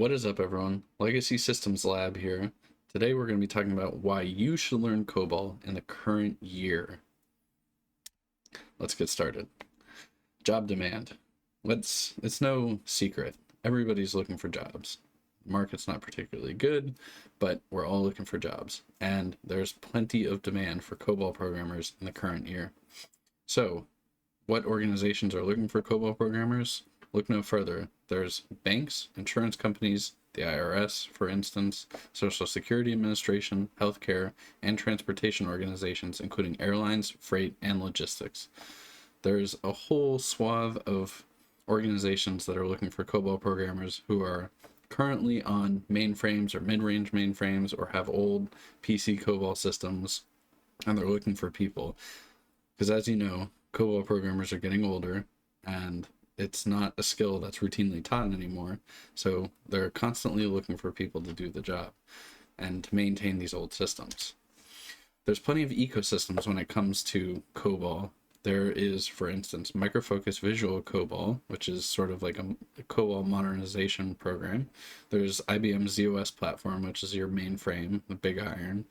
What is up, everyone? Legacy Systems Lab here. Today we're going to be talking about why you should learn COBOL in the current year. Let's get started. Job demand. It's no secret. Everybody's looking for jobs. The market's not particularly good, but we're all looking for jobs. And there's plenty of demand for COBOL programmers in the current year. So, what organizations are looking for COBOL programmers? Look no further. There's banks, insurance companies, the IRS, for instance, Social Security Administration, healthcare, and transportation organizations, including airlines, freight, and logistics. There's a whole swath of organizations that are looking for COBOL programmers who are currently on mainframes or mid-range mainframes or have old PC COBOL systems, and they're looking for people. Because as you know, COBOL programmers are getting older, and it's not a skill that's routinely taught anymore, so they're constantly looking for people to do the job and to maintain these old systems. There's plenty of ecosystems when it comes to COBOL. There is, for instance, Micro Focus Visual COBOL, which is sort of like a COBOL modernization program. There's IBM's ZOS platform, which is your mainframe, the big iron.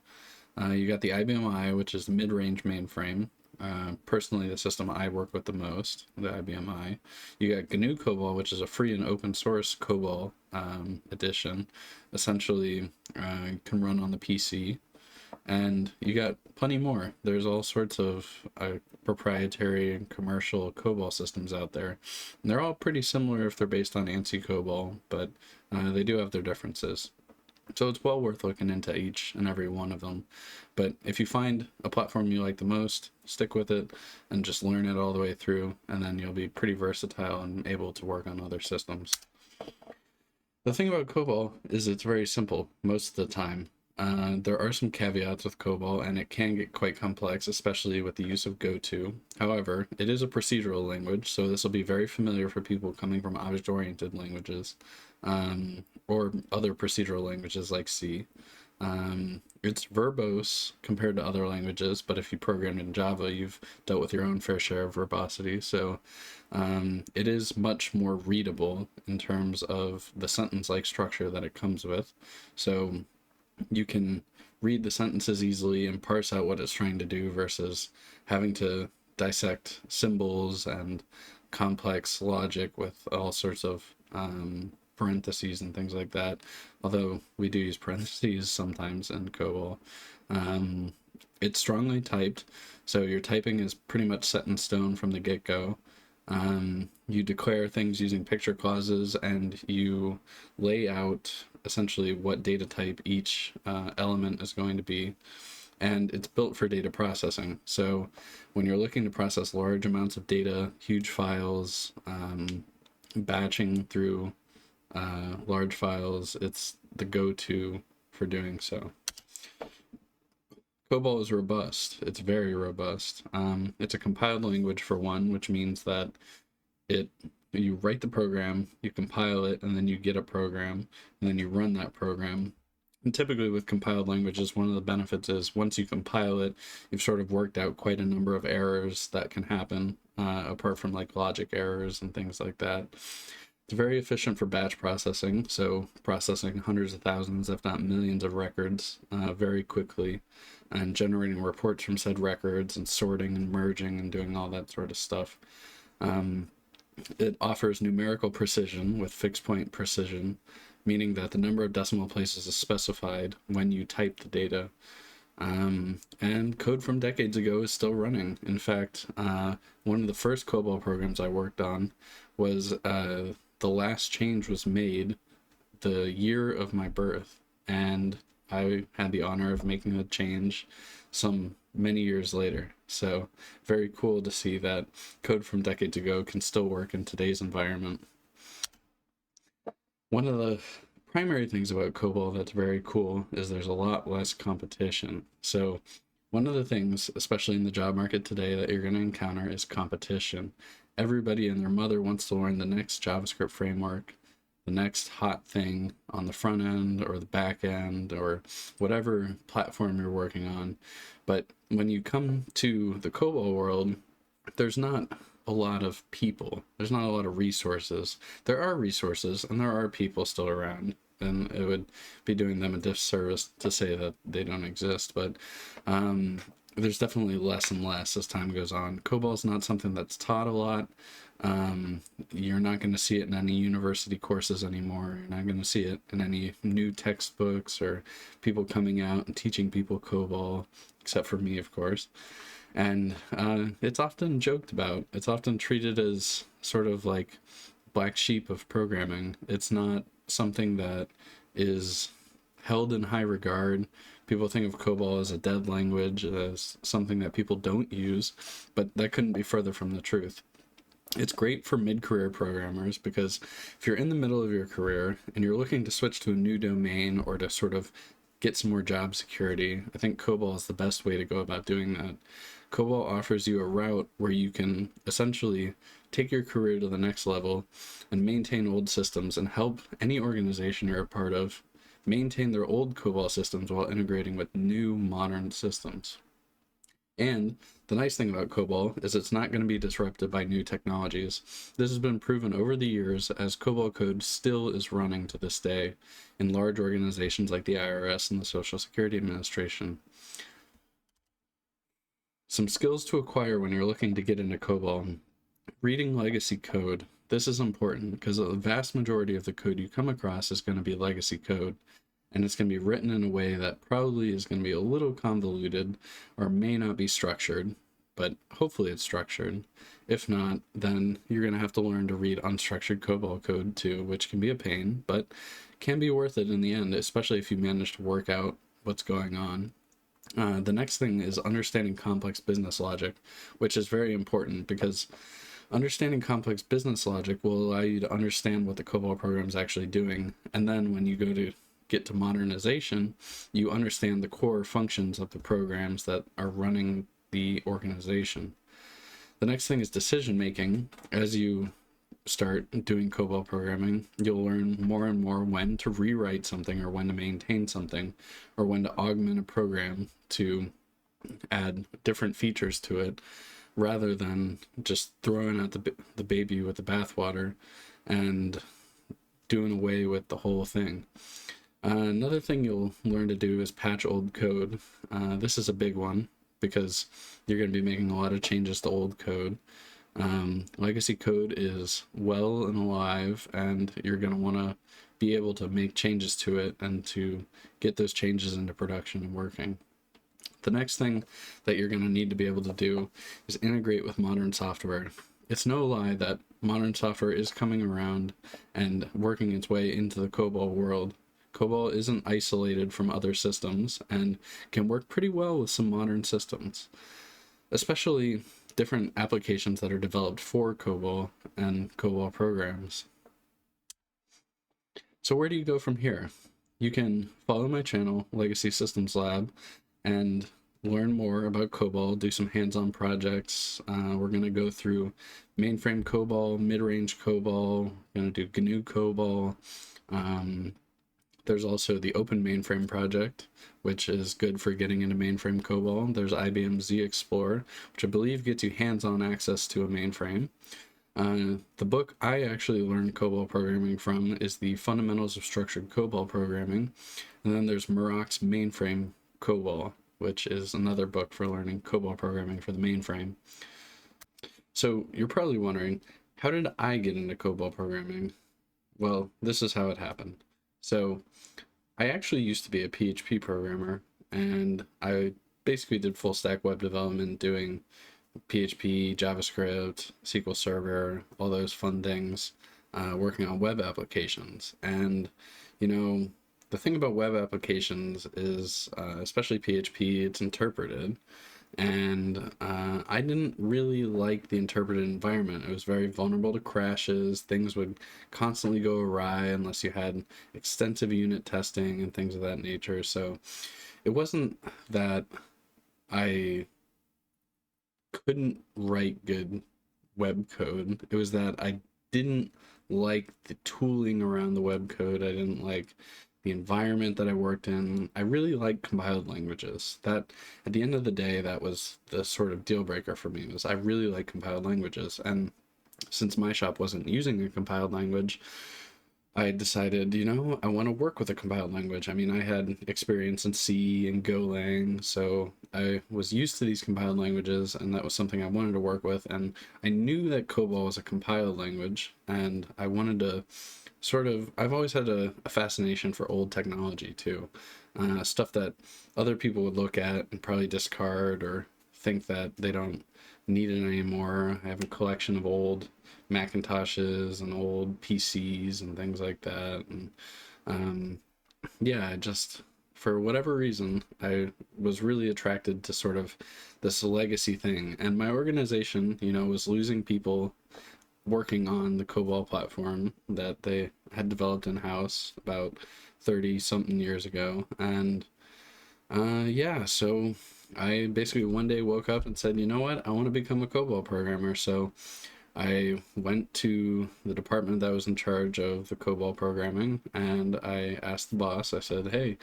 You got the IBM I, which is the mid-range mainframe. Personally, the system I work with the most, the IBM I. You got GNU COBOL, which is a free and open source COBOL edition. Essentially, can run on the PC. And you got plenty more. There's all sorts of proprietary and commercial COBOL systems out there. And they're all pretty similar if they're based on ANSI COBOL, but they do have their differences. So it's well worth looking into each and every one of them. But if you find a platform you like the most, stick with it and just learn it all the way through, and then you'll be pretty versatile and able to work on other systems. The thing about COBOL is it's very simple most of the time. There are some caveats with COBOL, and it can get quite complex, especially with the use of GoTo. However, it is a procedural language, so this will be very familiar for people coming from object-oriented languages, or other procedural languages like C. It's verbose compared to other languages, but if you programmed in Java, you've dealt with your own fair share of verbosity, so it is much more readable in terms of the sentence-like structure that it comes with. So you can read the sentences easily and parse out what it's trying to do versus having to dissect symbols and complex logic with all sorts of parentheses and things like that. Although we do use parentheses sometimes in COBOL. It's strongly typed, so your typing is pretty much set in stone from the get-go. You declare things using picture clauses, and you lay out essentially what data type each element is going to be, and it's built for data processing. So when you're looking to process large amounts of data, huge files, batching through large files, it's the go-to for doing so. COBOL is robust. It's very robust. It's a compiled language for one, which means that you write the program, you compile it, and then you get a program, and then you run that program. And typically with compiled languages, one of the benefits is once you compile it, you've sort of worked out quite a number of errors that can happen, apart from like logic errors and things like that. It's very efficient for batch processing, so processing hundreds of thousands, if not millions of records very quickly, and generating reports from said records and sorting and merging and doing all that sort of stuff. It offers numerical precision with fixed point precision, meaning that the number of decimal places is specified when you type the data. And code from decades ago is still running. In fact, one of the first COBOL programs I worked on was the last change was made the year of my birth, and I had the honor of making the change some many years later. So very cool to see that code from decades ago can still work in today's environment. One of the primary things about COBOL that's very cool is there's a lot less competition. So one of the things, especially in the job market today, that you're going to encounter is competition. Everybody and their mother wants to learn the next JavaScript framework, the next hot thing on the front end or the back end or whatever platform you're working on. But when you come to the COBOL world, there's not a lot of people. There's not a lot of resources. There are resources and there are people still around, and it would be doing them a disservice to say that they don't exist. But there's definitely less and less as time goes on. COBOL is not something that's taught a lot. You're not going to see it in any university courses anymore. You're not going to see it in any new textbooks or people coming out and teaching people COBOL, except for me, of course. And it's often joked about. It's often treated as sort of like black sheep of programming. It's not something that is held in high regard. People think of COBOL as a dead language, as something that people don't use, but that couldn't be further from the truth. It's great for mid-career programmers because if you're in the middle of your career and you're looking to switch to a new domain or to sort of get some more job security, I think COBOL is the best way to go about doing that. COBOL offers you a route where you can essentially take your career to the next level and maintain old systems and help any organization you're a part of maintain their old COBOL systems while integrating with new modern systems. And the nice thing about COBOL is it's not going to be disrupted by new technologies. This has been proven over the years as COBOL code still is running to this day in large organizations like the IRS and the Social Security Administration. Some skills to acquire when you're looking to get into COBOL. Reading legacy code. This is important because the vast majority of the code you come across is going to be legacy code, and it's going to be written in a way that probably is going to be a little convoluted or may not be structured, but hopefully it's structured. If not, then you're going to have to learn to read unstructured COBOL code too, which can be a pain, but can be worth it in the end, especially if you manage to work out what's going on. The next thing is understanding complex business logic, which is very important because understanding complex business logic will allow you to understand what the COBOL program is actually doing. And then when you go to get to modernization, you understand the core functions of the programs that are running the organization. The next thing is decision making. As you start doing COBOL programming, you'll learn more and more when to rewrite something or when to maintain something or when to augment a program to add different features to it rather than just throwing out the baby with the bathwater and doing away with the whole thing. Another thing you'll learn to do is patch old code. This is a big one because you're going to be making a lot of changes to old code. Legacy code is well and alive, and you're going to want to be able to make changes to it and to get those changes into production and working. The next thing that you're going to need to be able to do is integrate with modern software. It's no lie that modern software is coming around and working its way into the COBOL world. COBOL isn't isolated from other systems and can work pretty well with some modern systems, especially different applications that are developed for COBOL and COBOL programs. So where do you go from here? You can follow my channel, Legacy Systems Lab, and learn more about COBOL, do some hands-on projects. We're going to go through mainframe COBOL, mid-range COBOL, going to do GNU COBOL. There's also the Open Mainframe project, which is good for getting into mainframe COBOL. There's IBM Z Explorer, which I believe gets you hands-on access to a mainframe. The book I actually learned COBOL programming from is the Fundamentals of Structured COBOL Programming. And then there's Murock's Mainframe COBOL, which is another book for learning COBOL programming for the mainframe. So you're probably wondering, how did I get into COBOL programming? Well, this is how it happened. So I actually used to be a PHP programmer, and I basically did full stack web development doing PHP, JavaScript, SQL Server, all those fun things, working on web applications. And, you know, the thing about web applications is, especially PHP, it's interpreted. And I didn't really like the interpreted environment. It was very vulnerable to crashes. Things would constantly go awry unless you had extensive unit testing and things of that nature. So it wasn't that I couldn't write good web code. It was that I didn't like the tooling around the web code. I didn't like the environment that I worked in. I really like compiled languages. That, at the end of the day, that was the sort of deal breaker for me, was I really like compiled languages. And since my shop wasn't using a compiled language, I decided, I want to work with a compiled language. I mean, I had experience in C and Golang, so I was used to these compiled languages, and that was something I wanted to work with. And I knew that COBOL was a compiled language, and I wanted to I've always had a fascination for old technology too. Stuff that other people would look at and probably discard or think that they don't need it anymore. I have a collection of old Macintoshes and old PCs and things like that. And yeah, I just, for whatever reason, I was really attracted to sort of this legacy thing. And my organization, was losing people working on the COBOL platform that they had developed in-house about 30 something years ago. And yeah, so I basically one day woke up and said, you know what, I want to become a COBOL programmer. So I went to the department that was in charge of the COBOL programming, and I asked the boss, I said, hey,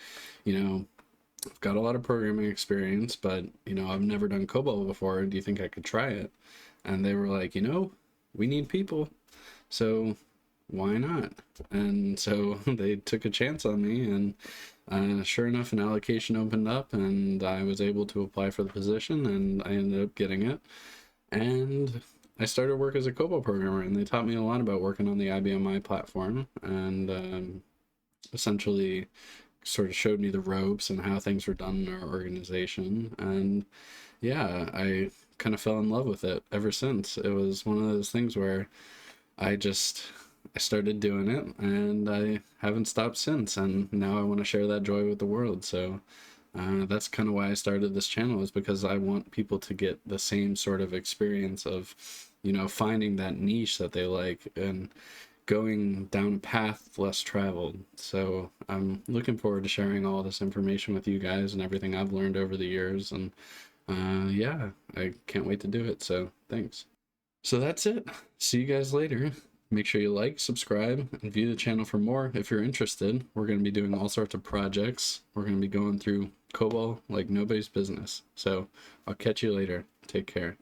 I've got a lot of programming experience, but I've never done COBOL before. Do you think I could try it? And they were like, we need people, so why not? And so they took a chance on me, and sure enough, an allocation opened up, and I was able to apply for the position, and I ended up getting it. And I started work as a COBOL programmer, and they taught me a lot about working on the IBM platform, and essentially sort of showed me the ropes and how things were done in our organization. And yeah, I kind of fell in love with it ever since. It was one of those things where I started doing it, and I haven't stopped since, and now I want to share that joy with the world. So that's kind of why I started this channel, is because I want people to get the same sort of experience of, finding that niche that they like and going down a path less traveled. So I'm looking forward to sharing all this information with you guys and everything I've learned over the years. And yeah, I can't wait to do it. So thanks. So that's it. See you guys later. Make sure you like, subscribe, and view the channel for more if you're interested. We're going to be doing all sorts of projects. We're going to be going through COBOL like nobody's business. So I'll catch you later. Take care.